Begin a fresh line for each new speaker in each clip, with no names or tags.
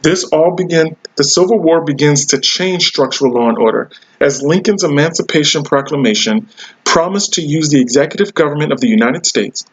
The Civil War begins to change structural law and order as Lincoln's Emancipation Proclamation promised to use the executive government of the United States,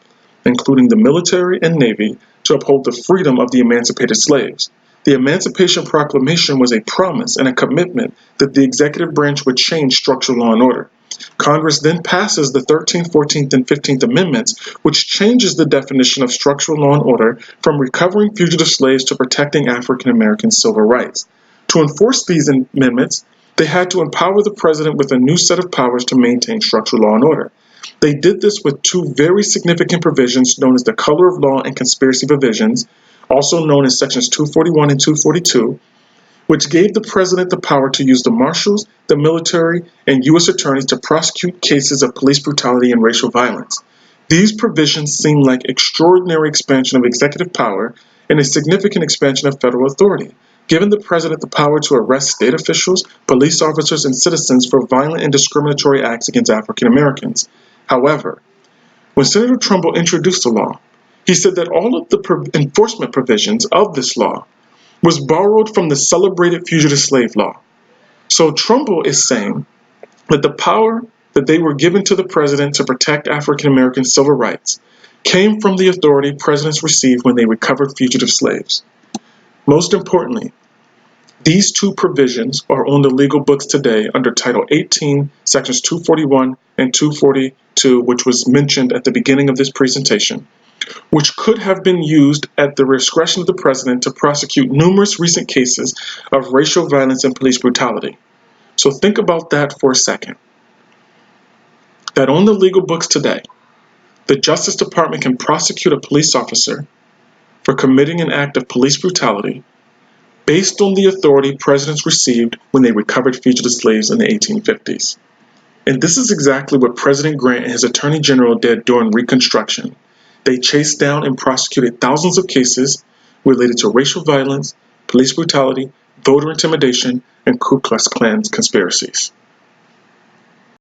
including the military and navy, to uphold the freedom of the emancipated slaves. The Emancipation Proclamation was a promise and a commitment that the executive branch would change structural law and order. Congress then passes the 13th, 14th, and 15th Amendments, which changes the definition of structural law and order from recovering fugitive slaves to protecting African American civil rights. To enforce these amendments, they had to empower the president with a new set of powers to maintain structural law and order. They did this with two very significant provisions known as the color of law and conspiracy provisions, also known as sections 241 and 242, which gave the president the power to use the marshals, the military, and U.S. attorneys to prosecute cases of police brutality and racial violence. These provisions seem like extraordinary expansion of executive power and a significant expansion of federal authority, giving the president the power to arrest state officials, police officers, and citizens for violent and discriminatory acts against African Americans. However, when Senator Trumbull introduced the law, he said that all of the enforcement provisions of this law was borrowed from the celebrated fugitive slave law. So Trumbull is saying that the power that they were given to the president to protect African American civil rights came from the authority presidents received when they recovered fugitive slaves. Most importantly, these two provisions are on the legal books today under Title 18, Sections 241 and 242, which was mentioned at the beginning of this presentation, which could have been used at the discretion of the president to prosecute numerous recent cases of racial violence and police brutality. So think about that for a second. That on the legal books today, the Justice Department can prosecute a police officer for committing an act of police brutality based on the authority presidents received when they recovered fugitive slaves in the 1850s. And this is exactly what President Grant and his Attorney General did during Reconstruction. They chased down and prosecuted thousands of cases related to racial violence, police brutality, voter intimidation, and Ku Klux Klan conspiracies.